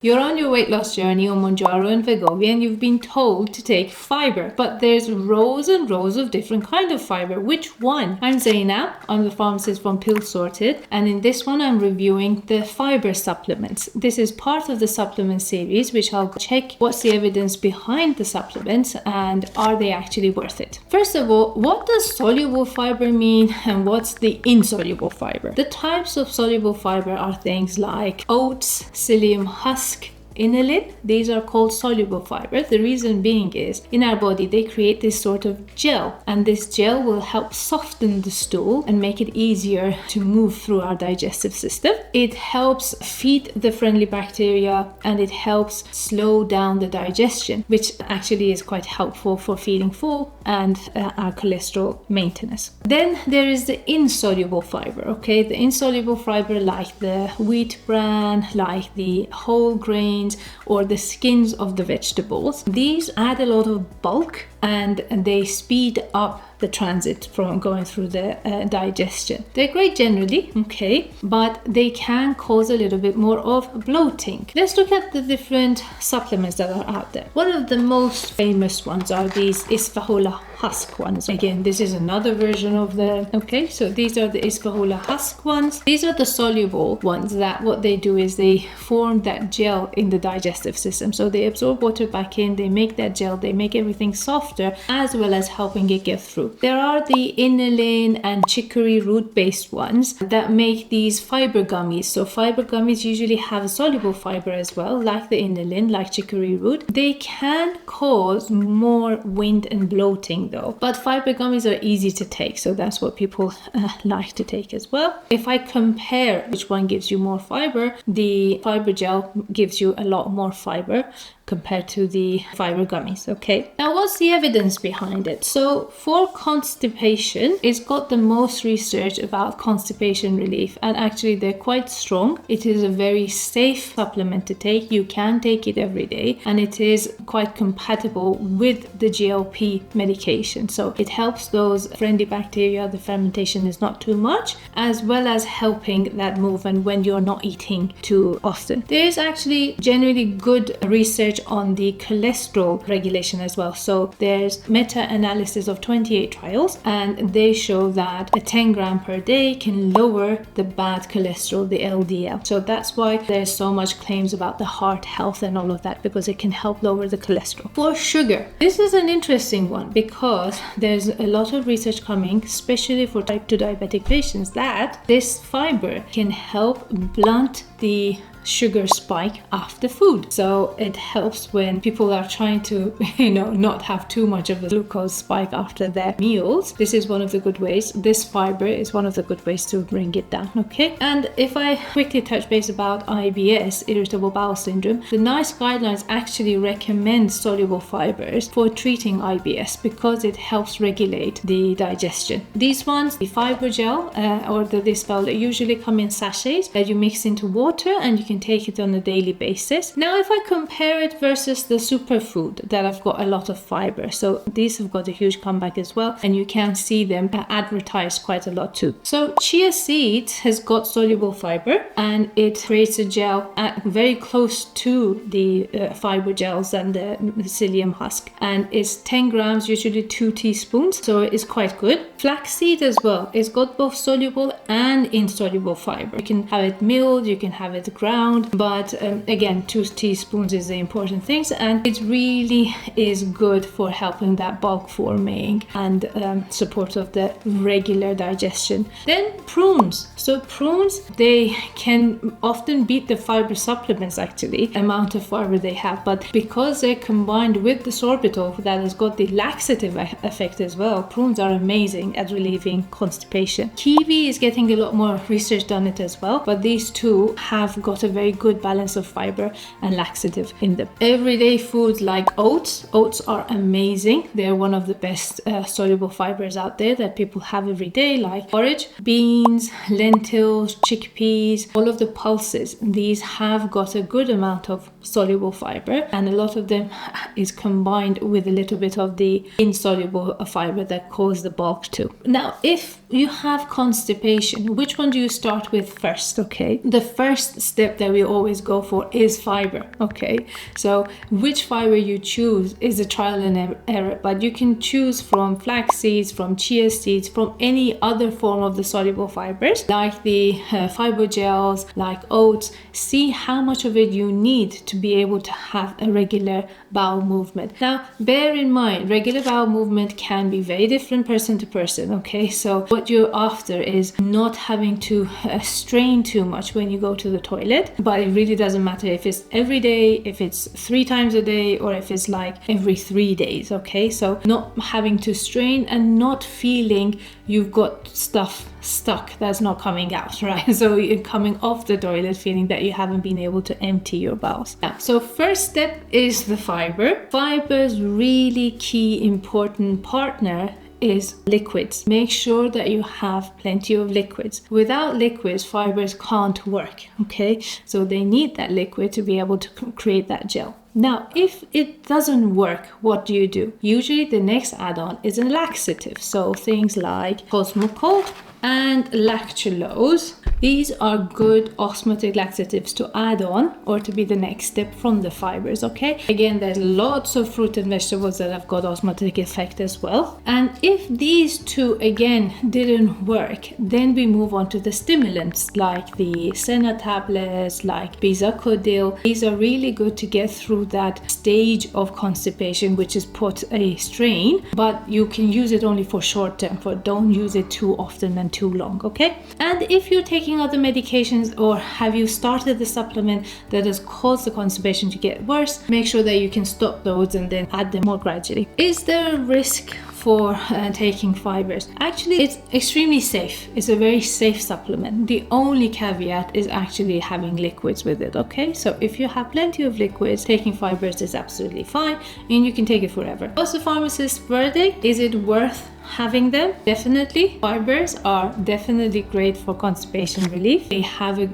You're on your weight loss journey on Mounjaro and Wegovy and you've been told to take fiber, but there's rows and rows of different kind of fiber. Which one? I'm Zeinab, I'm the pharmacist from PillSorted, and in this one I'm reviewing the fiber supplements. This is part of the supplement series, which I'll check what's the evidence behind the supplements and are they actually worth it. First of all, what does soluble fiber mean and what's the insoluble fiber? The types of soluble fiber are things like oats, psyllium husk, inulin. These are called soluble fiber. The reason being is in our body they create this sort of gel, and this gel will help soften the stool and make it easier to move through our digestive system. It helps feed the friendly bacteria and it helps slow down the digestion, which actually is quite helpful for feeling full and our cholesterol maintenance. Then there is the insoluble fiber. Okay, the insoluble fiber like the wheat bran, like the whole grains or the skins of the vegetables. These add a lot of bulk and they speed up the transit from going through the digestion. They're great generally, okay, but they can cause a little bit more of bloating. Let's look at the different supplements that are out there. One of the most famous ones are these isfahola husk ones. Again, this is another version of the, okay, so these are the isfahola husk ones. These are the soluble ones that what they do is they form that gel in the digestive system. So they absorb water back in, they make that gel, they make everything softer as well as helping it get through. There are the inulin and chicory root based ones that make these fiber gummies. So fiber gummies usually have a soluble fiber as well, like the inulin, like chicory root. They can cause more wind and bloating though, but fiber gummies are easy to take, so that's what people like to take as well. If I compare which one gives you more fiber, the fiber gel gives you a lot more fiber compared to the fiber gummies. Okay, now what's the evidence behind it? So for constipation, it's got the most research about constipation relief, and actually they're quite strong. It is a very safe supplement to take. You can take it every day and it is quite compatible with the GLP medication. So it helps those friendly bacteria, the fermentation is not too much, as well as helping that movement when you're not eating too often. There is actually generally good research on the cholesterol regulation as well. So there's meta-analysis of 28 trials and they show that a 10 gram per day can lower the bad cholesterol, the LDL. So that's why there's so much claims about the heart health and all of that, because it can help lower the cholesterol. For sugar, this is an interesting one because there's a lot of research coming, especially for type 2 diabetic patients, that this fiber can help blunt the sugar spike after food. So it helps when people are trying to, not have too much of a glucose spike after their meals. This is one of the good ways. This fiber is one of the good ways to bring it down. Okay. And if I quickly touch base about IBS, irritable bowel syndrome, the NICE guidelines actually recommend soluble fibers for treating IBS because it helps regulate the digestion. These ones, the fiber gel or the Dispel, they usually come in sachets that you mix into water and you can take it on a daily basis. Now if I compare it versus the superfood that have got a lot of fiber, so these have got a huge comeback as well, and you can see them advertised quite a lot too. So chia seeds has got soluble fiber and it creates a gel very close to the fiber gels and the psyllium husk, and it's 10 grams, usually 2 teaspoons, so it's quite good. Flaxseed as well, it's got both soluble and insoluble fiber. You can have it milled, you can have it ground, but again 2 teaspoons is the important things, and it really is good for helping that bulk forming and support of the regular digestion. Then prunes. So prunes, they can often beat the fiber supplements actually, amount of fiber they have, but because they're combined with the sorbitol that has got the laxative effect as well, prunes are amazing at relieving constipation. Kiwi is getting a lot more research on it as well, but these two have got a very good balance of fiber and laxative in them. Everyday foods like oats are amazing. They're one of the best soluble fibers out there that people have every day, like porridge, beans, lentils, chickpeas, all of the pulses. These have got a good amount of soluble fiber, and a lot of them is combined with a little bit of the insoluble fiber that cause the bulk too. Now if you have constipation, which one do you start with first? Okay, the first step that we always go for is fiber. Okay, so which fiber you choose is a trial and error, but you can choose from flax seeds, from chia seeds, from any other form of the soluble fibers, like the fiber gels, like oats. See how much of it you need to be able to have a regular bowel movement. Now, bear in mind, regular bowel movement can be very different person to person. Okay, so what you're after is not having to strain too much when you go to the toilet, but it really doesn't matter if it's every day, if it's 3 times a day, or if it's like every 3 days. Okay, so not having to strain and not feeling you've got stuff stuck that's not coming out, right? So you're coming off the toilet feeling that you haven't been able to empty your bowels. So first step is the fiber. Fiber's really key important partner is liquids. Make sure that you have plenty of liquids. Without liquids, fibers can't work. Okay, so they need that liquid to be able to create that gel. Now, if it doesn't work, what do you do? Usually the next add-on is a laxative. So things like Cosmocold and lactulose. These are good osmotic laxatives to add on or to be the next step from the fibers. Okay, again, there's lots of fruit and vegetables that have got osmotic effect as well. And if these two again didn't work, then we move on to the stimulants like the Senna tablets, like Bizacodil. These are really good to get through that stage of constipation, which is put a strain, but you can use it only for short term. Don't use it too often and too long. Okay, and if you're taking other medications or have you started the supplement that has caused the constipation to get worse, make sure that you can stop those and then add them more gradually. Is there a risk for taking fibers? Actually, it's extremely safe. It's a very safe supplement. The only caveat is actually having liquids with it. Okay, so if you have plenty of liquids, taking fibers is absolutely fine and you can take it forever. What's the pharmacist's verdict? Is it worth having them? Definitely. Fibers are definitely great for constipation relief. They have a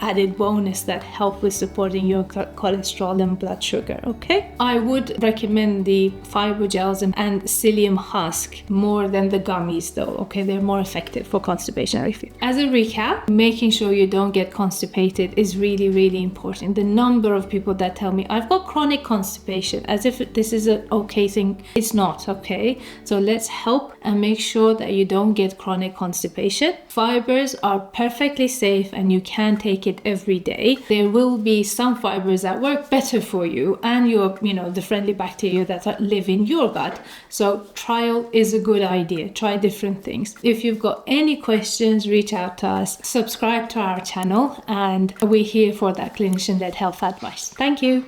added bonus that help with supporting your cholesterol and blood sugar. Okay, I would recommend the fiber gels and psyllium husk more than the gummies though. Okay, they're more effective for constipation relief. As a recap, making sure you don't get constipated is really, really important. The number of people that tell me I've got chronic constipation, as if this is an okay thing. It's not. Okay, so let's help and make sure that you don't get chronic constipation. Fibers are perfectly safe and you can take it every day. There will be some fibers that work better for you and your, the friendly bacteria that live in your gut. So trial is a good idea. Try different things. If you've got any questions, reach out to us, subscribe to our channel, and we're here for that clinician-led health advice. Thank you.